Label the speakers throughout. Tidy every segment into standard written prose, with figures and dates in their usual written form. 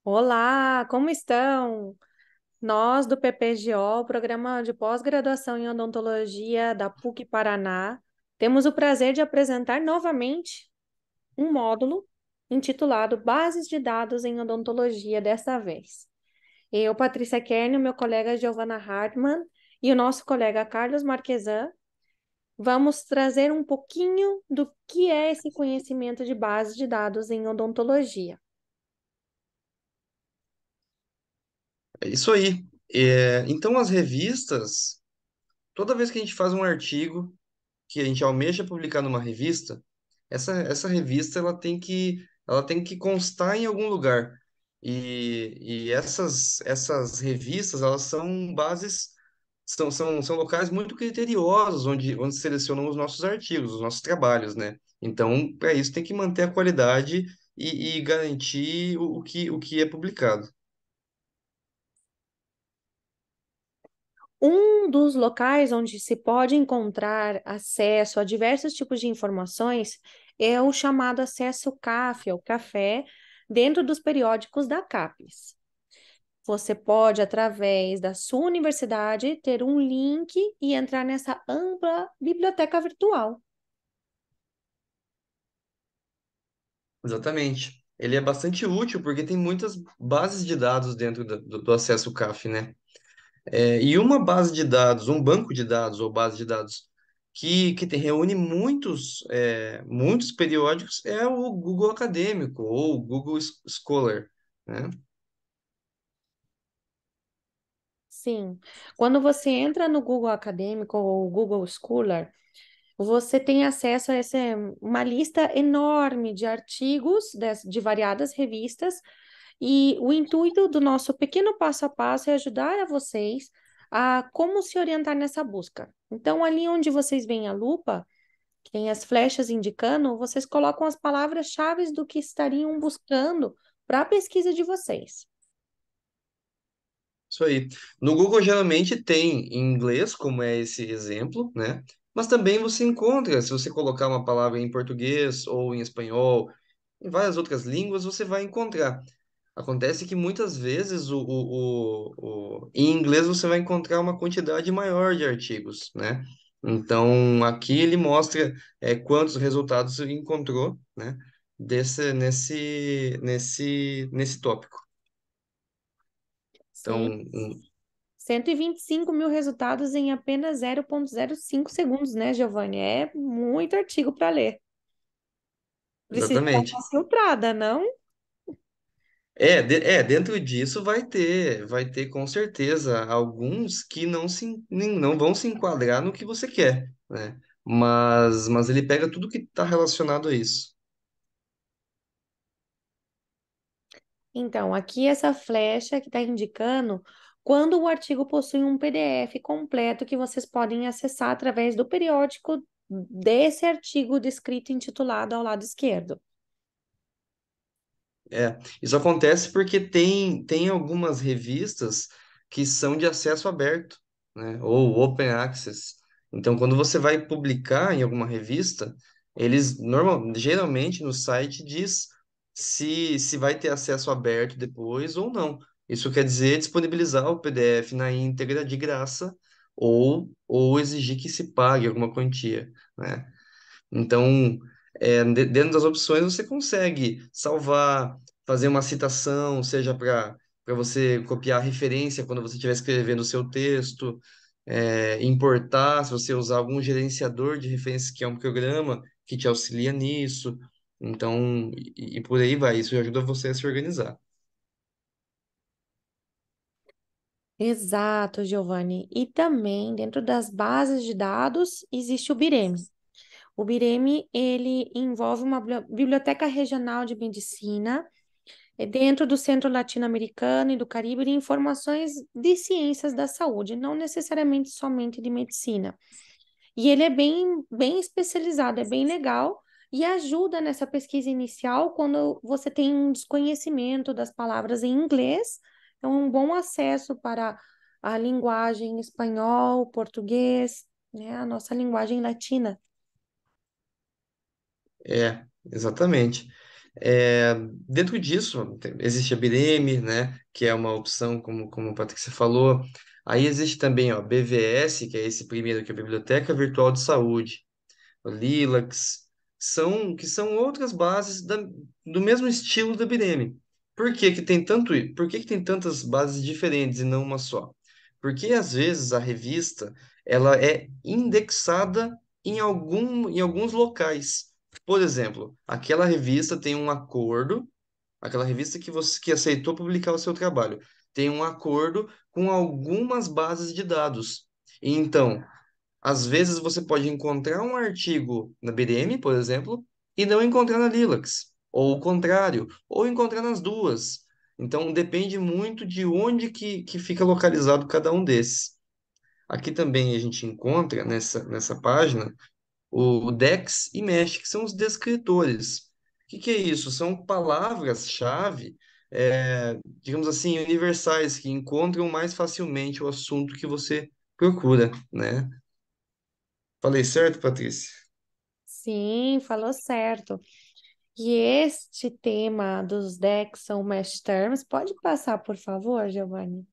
Speaker 1: Olá, como estão? Nós do PPGO, Programa de Pós-Graduação em Odontologia da PUC Paraná, temos o prazer de apresentar novamente um módulo intitulado Bases de Dados em Odontologia desta vez. Eu, Patrícia Kern, o meu colega Giovanna Hartmann e o nosso colega Carlos Marquesan vamos trazer um pouquinho do que é esse conhecimento de bases de dados em odontologia.
Speaker 2: É isso aí. Então, as revistas, toda vez que a gente faz um artigo que a gente almeja publicar numa revista, essa revista ela tem que constar em algum lugar. E essas revistas, elas são bases, são locais muito criteriosos onde selecionam os nossos artigos, os nossos trabalhos, né? Então, para isso, tem que manter a qualidade e garantir o que é publicado.
Speaker 1: Um dos locais onde se pode encontrar acesso a diversos tipos de informações é o chamado acesso CAF, ou café, dentro dos periódicos da CAPES. Você pode, através da sua universidade, ter um link e entrar nessa ampla biblioteca virtual.
Speaker 2: Exatamente. Ele é bastante útil porque tem muitas bases de dados dentro do acesso CAF, né? E uma base de dados, um banco de dados ou base de dados que reúne muitos periódicos é o Google Acadêmico ou o Google Scholar, né?
Speaker 1: Sim, quando você entra no Google Acadêmico ou Google Scholar, você tem acesso a uma lista enorme de artigos de variadas revistas, e o intuito do nosso pequeno passo a passo é ajudar a vocês a como se orientar nessa busca. Então, ali onde vocês veem a lupa, que tem as flechas indicando, vocês colocam as palavras-chave do que estariam buscando para a pesquisa de vocês.
Speaker 2: Isso aí. No Google geralmente tem em inglês, como é esse exemplo, né? Mas também você encontra, se você colocar uma palavra em português ou em espanhol, em várias outras línguas, você vai encontrar. Acontece que muitas vezes em inglês você vai encontrar uma quantidade maior de artigos, né? Então aqui ele mostra quantos resultados ele encontrou, né? Nesse tópico.
Speaker 1: Sim,
Speaker 2: Então,
Speaker 1: 125 mil resultados em apenas 0,05 segundos, né, Giovanni? É muito artigo para ler. Precisa dar uma
Speaker 2: exatamente.
Speaker 1: filtrada, não?
Speaker 2: Dentro disso vai ter com certeza alguns que não vão se enquadrar no que você quer, né? Mas ele pega tudo que está relacionado a isso.
Speaker 1: Então, aqui essa flecha que está indicando quando o artigo possui um PDF completo que vocês podem acessar através do periódico desse artigo descrito e intitulado ao lado esquerdo.
Speaker 2: Isso acontece porque tem algumas revistas que são de acesso aberto, né? Ou open access. Então, quando você vai publicar em alguma revista, geralmente no site diz se vai ter acesso aberto depois ou não. Isso quer dizer disponibilizar o PDF na íntegra de graça ou exigir que se pague alguma quantia, né? Então, dentro das opções você consegue salvar, fazer uma citação, seja para você copiar a referência quando você estiver escrevendo o seu texto, importar, se você usar algum gerenciador de referências, que é um programa que te auxilia nisso. Então, e por aí vai, isso ajuda você a se organizar.
Speaker 1: Exato, Giovanni. E também dentro das bases de dados existe o BIREME. O BIREME, ele envolve uma biblioteca regional de medicina dentro do Centro Latino-Americano e do Caribe de informações de ciências da saúde, não necessariamente somente de medicina. E ele é bem especializado, é bem legal e ajuda nessa pesquisa inicial quando você tem um desconhecimento das palavras em inglês, é um bom acesso para a linguagem espanhol, português, né, a nossa linguagem latina.
Speaker 2: Exatamente. Dentro disso, existe a Bireme, né, que é uma opção, como a Patrícia falou. Aí existe também, ó, BVS, que é esse primeiro, que é a Biblioteca Virtual de Saúde, o Lilacs, que são outras bases do mesmo estilo da Bireme. Por que que tem tantas bases diferentes e não uma só? Porque às vezes a revista ela é indexada em alguns locais. Por exemplo, aquela revista tem um acordo, aquela revista que você que aceitou publicar o seu trabalho, tem um acordo com algumas bases de dados. Então, às vezes você pode encontrar um artigo na BDM, por exemplo, e não encontrar na Lilacs, ou o contrário, ou encontrar nas duas. Então depende muito de onde que fica localizado cada um desses. Aqui também a gente encontra nessa página o Dex e Mesh, que são os descritores. Que é isso? São palavras-chave, digamos assim, universais, que encontram mais facilmente o assunto que você procura, né? Falei certo, Patrícia?
Speaker 1: Sim, falou certo. E este tema dos decks são mesh terms. Pode passar, por favor, Giovanni?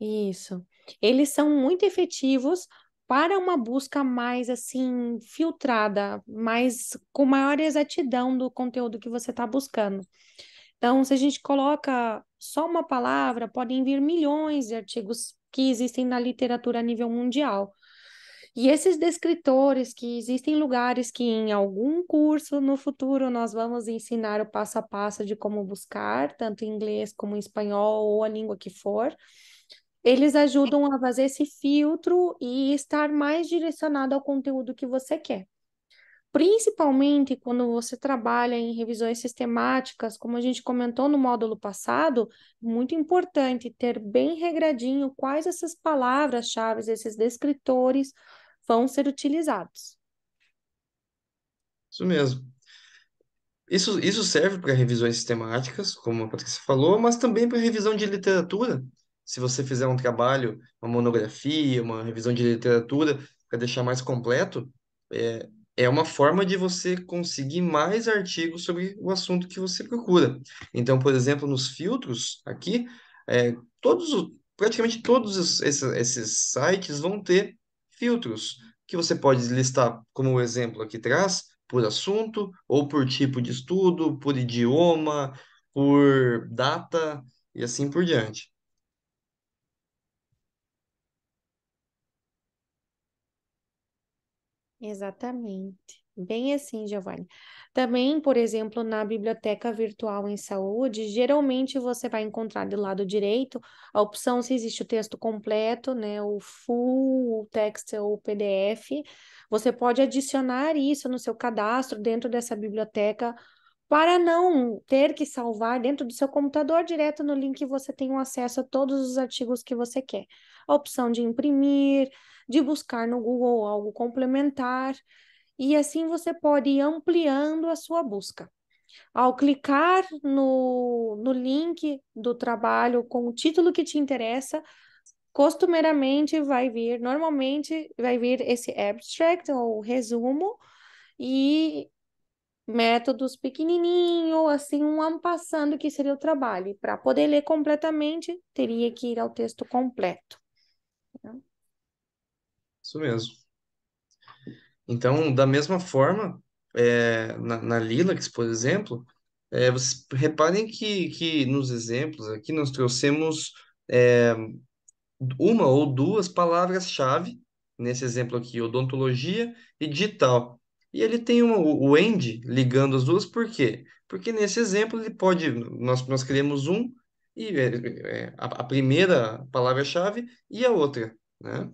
Speaker 1: Isso. Eles são muito efetivos para uma busca mais assim filtrada, mais com maior exatidão do conteúdo que você está buscando. Então, se a gente coloca só uma palavra, podem vir milhões de artigos que existem na literatura a nível mundial. E esses descritores, que existem lugares que em algum curso no futuro nós vamos ensinar o passo a passo de como buscar, tanto em inglês como em espanhol ou a língua que for, eles ajudam a fazer esse filtro e estar mais direcionado ao conteúdo que você quer. Principalmente quando você trabalha em revisões sistemáticas, como a gente comentou no módulo passado, muito importante ter bem regradinho quais essas palavras-chave, esses descritores vão ser utilizados.
Speaker 2: Isso mesmo. Isso serve para revisões sistemáticas, como a Patrícia falou, mas também para revisão de literatura. Se você fizer um trabalho, uma monografia, uma revisão de literatura, para deixar mais completo, é, é uma forma de você conseguir mais artigos sobre o assunto que você procura. Então, por exemplo, nos filtros aqui, é, praticamente todos esses sites vão ter filtros que você pode listar, como o exemplo aqui traz por assunto, ou por tipo de estudo, por idioma, por data e assim por diante.
Speaker 1: Exatamente. Bem assim, Giovanni. Também, por exemplo, na biblioteca virtual em saúde, geralmente você vai encontrar do lado direito a opção se existe o texto completo, né, o full, o text ou o PDF. Você pode adicionar isso no seu cadastro dentro dessa biblioteca para não ter que salvar dentro do seu computador direto no link você tem um acesso a todos os artigos que você quer. A opção de imprimir, de buscar no Google algo complementar, e assim você pode ir ampliando a sua busca. Ao clicar no link do trabalho com o título que te interessa, costumeiramente normalmente vai vir esse abstract ou resumo e métodos pequenininho, assim, um ano passando que seria o trabalho. Para poder ler completamente, teria que ir ao texto completo, né?
Speaker 2: Isso mesmo. Então, da mesma forma, na Lilacs, por exemplo, vocês reparem que nos exemplos aqui nós trouxemos é, uma ou duas palavras-chave, nesse exemplo aqui, odontologia e digital. E ele tem o AND ligando as duas, por quê? Porque nesse exemplo ele pode, nós criamos um, e a primeira palavra-chave e a outra, né?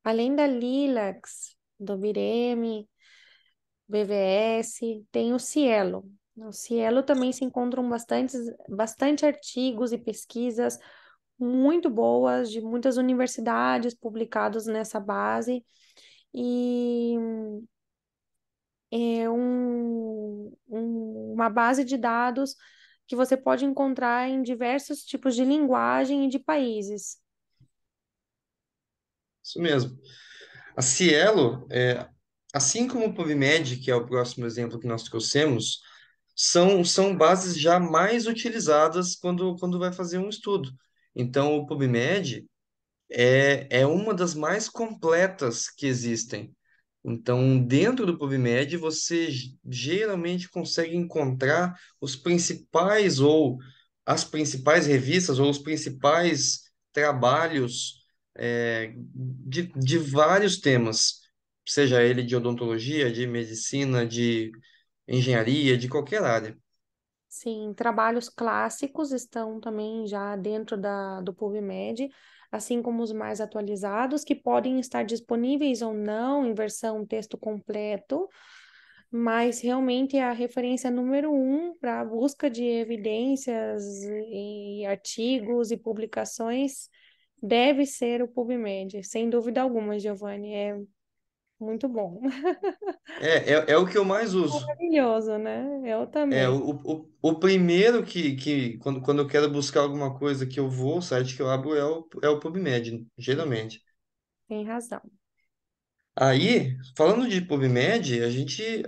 Speaker 1: Além da Lilacs, do Bireme, BVS, tem o Cielo. No Cielo também se encontram bastante artigos e pesquisas muito boas de muitas universidades publicados nessa base. E é uma base de dados que você pode encontrar em diversos tipos de linguagem e de países.
Speaker 2: Isso mesmo. A Cielo, assim como o PubMed, que é o próximo exemplo que nós trouxemos, são bases já mais utilizadas quando vai fazer um estudo. Então, o PubMed é uma das mais completas que existem. Então, dentro do PubMed, você geralmente consegue encontrar os principais ou as principais revistas ou os principais trabalhos de vários temas, seja ele de odontologia, de medicina, de engenharia, de qualquer área.
Speaker 1: Sim, trabalhos clássicos estão também já dentro do PubMed, assim como os mais atualizados, que podem estar disponíveis ou não em versão texto completo, mas realmente é a referência número um para a busca de evidências e artigos e publicações deve ser o PubMed, sem dúvida alguma, Giovanni, é muito bom.
Speaker 2: É o que eu mais uso.
Speaker 1: Maravilhoso, né? Eu
Speaker 2: É,
Speaker 1: também.
Speaker 2: o primeiro quando eu quero buscar alguma coisa que eu vou, o site que eu abro é o PubMed, geralmente.
Speaker 1: Tem razão.
Speaker 2: Aí, falando de PubMed, a gente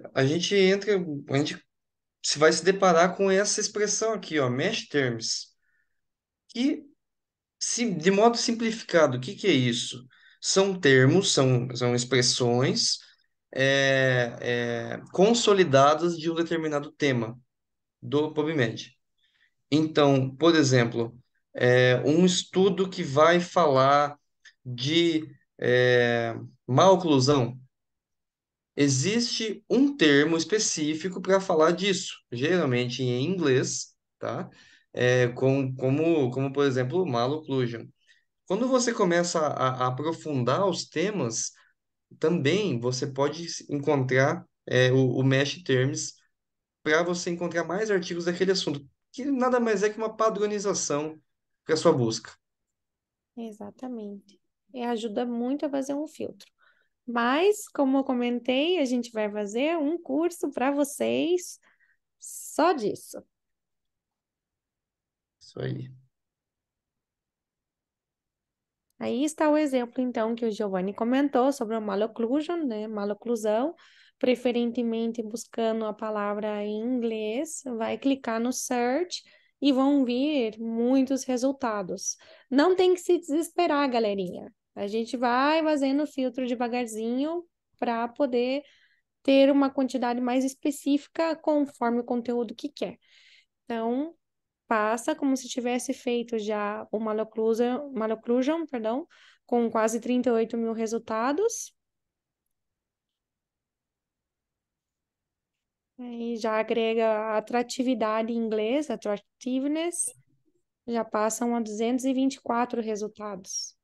Speaker 2: se vai se deparar com essa expressão aqui, ó, mesh terms, que, de modo simplificado, o que que é isso? São termos, são expressões consolidadas de um determinado tema do PubMed. Então, por exemplo, um estudo que vai falar de maloclusão. Existe um termo específico para falar disso, geralmente em inglês, tá? Como, por exemplo, malocclusion. Quando você começa a aprofundar os temas, também você pode encontrar o Mesh Terms para você encontrar mais artigos daquele assunto, que nada mais é que uma padronização para sua busca.
Speaker 1: Exatamente. E ajuda muito a fazer um filtro. Mas, como eu comentei, a gente vai fazer um curso para vocês só disso.
Speaker 2: Isso aí.
Speaker 1: Aí está o exemplo, então, que o Giovanni comentou sobre o maloclusion, né? Maloclusão, preferentemente buscando a palavra em inglês, vai clicar no search e vão vir muitos resultados. Não tem que se desesperar, galerinha. A gente vai fazendo o filtro devagarzinho para poder ter uma quantidade mais específica conforme o conteúdo que quer. Então, passa como se tivesse feito já o maloclusion, perdão, com quase 38 mil resultados. E já agrega a atratividade em inglês, attractiveness, já passam a 224 resultados.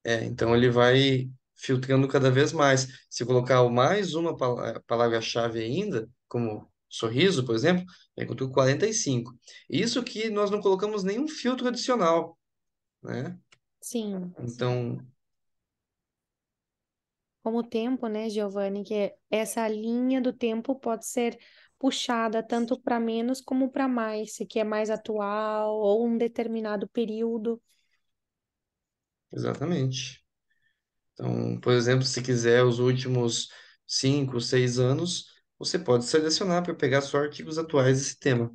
Speaker 2: Então ele vai filtrando cada vez mais. Se colocar mais uma palavra-chave ainda, como sorriso, por exemplo, encontrou 45. Isso que nós não colocamos nenhum filtro adicional, né?
Speaker 1: Sim,
Speaker 2: Então,
Speaker 1: como o tempo, né, Giovanni, que essa linha do tempo pode ser puxada tanto para menos como para mais, se quer mais atual ou um determinado período.
Speaker 2: exatamente. Então, por exemplo, se quiser os últimos 5, 6 anos, você pode selecionar para pegar só artigos atuais desse tema.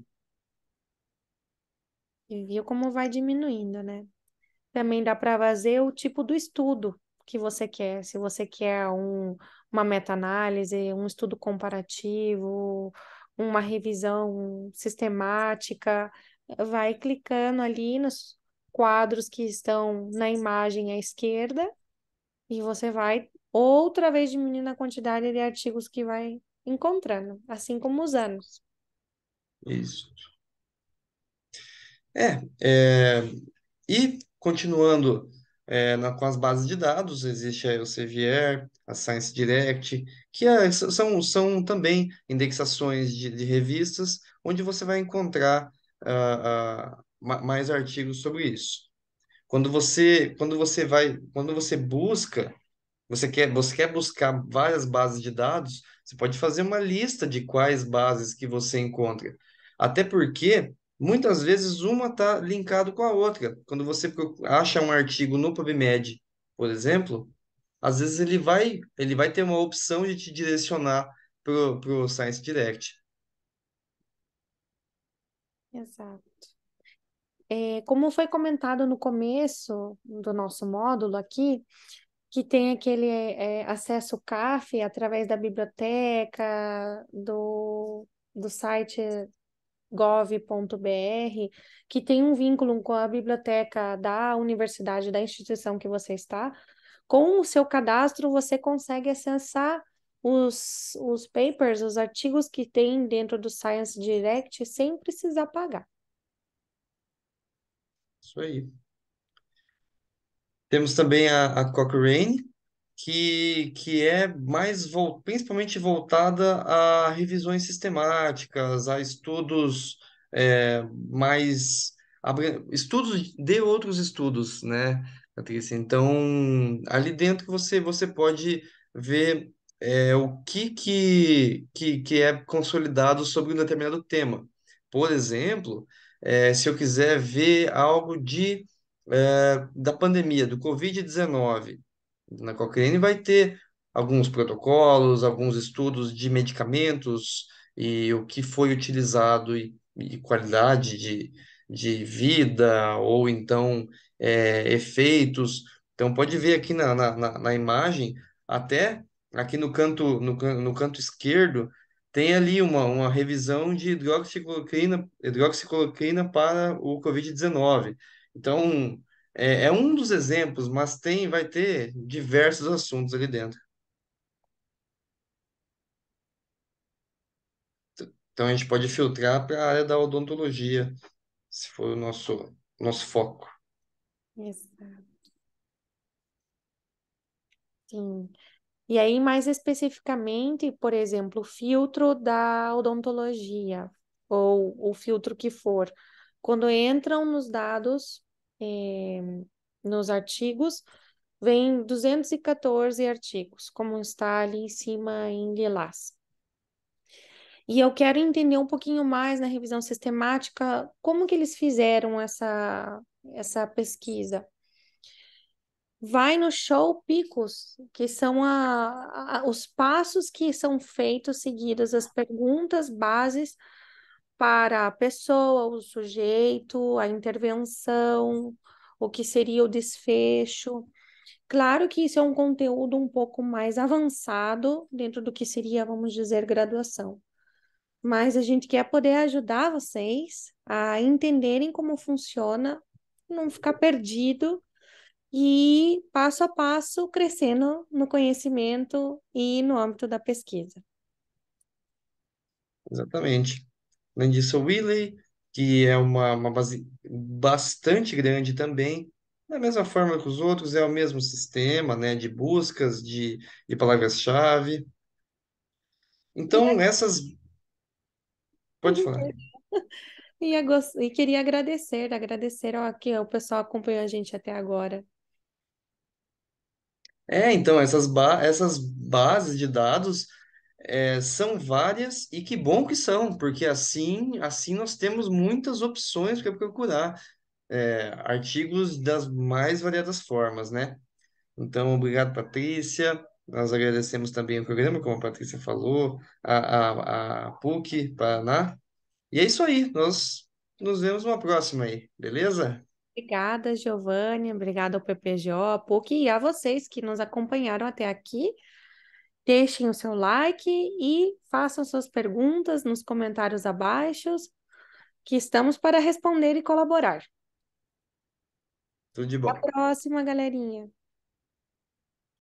Speaker 1: E viu como vai diminuindo, né? Também dá para fazer o tipo do estudo que você quer. Se você quer uma meta-análise, um estudo comparativo, uma revisão sistemática, vai clicando ali nos quadros que estão na imagem à esquerda e você vai outra vez diminuindo a quantidade de artigos que vai encontrando, assim como os anos.
Speaker 2: Isso. É, e continuando com as bases de dados, existe aí o CVR, a Science Direct, que são também indexações de revistas, onde você vai encontrar mais artigos sobre isso. Quando você busca você quer buscar várias bases de dados, você pode fazer uma lista de quais bases que você encontra. Até porque, muitas vezes, uma está linkado com a outra. Quando você acha um artigo no PubMed, por exemplo, às vezes ele vai ter uma opção de te direcionar pro Science Direct.
Speaker 1: Exato. Como foi comentado no começo do nosso módulo aqui, que tem aquele acesso CAF através da biblioteca, do site gov.br, que tem um vínculo com a biblioteca da universidade, da instituição que você está. Com o seu cadastro, você consegue acessar os papers, os artigos que tem dentro do Science Direct sem precisar pagar.
Speaker 2: Isso aí. Temos também a Cochrane, que é principalmente voltada a revisões sistemáticas, a estudos estudos de outros estudos, né, Patrícia? Então, ali dentro você pode ver o que é consolidado sobre um determinado tema. Por exemplo, se eu quiser ver algo da pandemia, do Covid-19, na Cochrane vai ter alguns protocolos, alguns estudos de medicamentos e o que foi utilizado e qualidade de vida, ou então efeitos. Então, pode ver aqui na imagem, até aqui no canto esquerdo, tem ali uma revisão de hidroxicloroquina para o Covid-19. Então, é um dos exemplos, mas vai ter diversos assuntos ali dentro. Então a gente pode filtrar para a área da odontologia, se for o nosso foco.
Speaker 1: Exato. Sim. E aí, mais especificamente, por exemplo, o filtro da odontologia, ou o filtro que for, quando entram nos dados, eh, nos artigos, vem 214 artigos, como está ali em cima em lilás. E eu quero entender um pouquinho mais na revisão sistemática como que eles fizeram essa pesquisa. Vai no show picos, que são os passos que são feitos, seguidas as perguntas bases para a pessoa, o sujeito, a intervenção, o que seria o desfecho. Claro que isso é um conteúdo um pouco mais avançado dentro do que seria, vamos dizer, graduação. Mas a gente quer poder ajudar vocês a entenderem como funciona, não ficar perdido e passo a passo crescendo no conhecimento e no âmbito da pesquisa.
Speaker 2: Exatamente. Além disso, o Wiley, que é uma base bastante grande também, da mesma forma que os outros, é o mesmo sistema, né, de buscas de palavras-chave.
Speaker 1: E,
Speaker 2: Então, essas. Pode falar.
Speaker 1: e queria agradecer ó, que o pessoal acompanhou a gente até agora.
Speaker 2: Então, essas bases de dados são várias e que bom que são, porque assim nós temos muitas opções para procurar artigos das mais variadas formas, né? Então, obrigado, Patrícia. Nós agradecemos também o programa, como a Patrícia falou, a PUC Paraná. E é isso aí, nós nos vemos uma próxima aí, beleza?
Speaker 1: Obrigada, Giovanni, obrigada ao PPGO, a PUC e a vocês que nos acompanharam até aqui. Deixem o seu like e façam suas perguntas nos comentários abaixo, que estamos para responder e colaborar.
Speaker 2: Tudo de
Speaker 1: Até a
Speaker 2: bom.
Speaker 1: próxima, galerinha.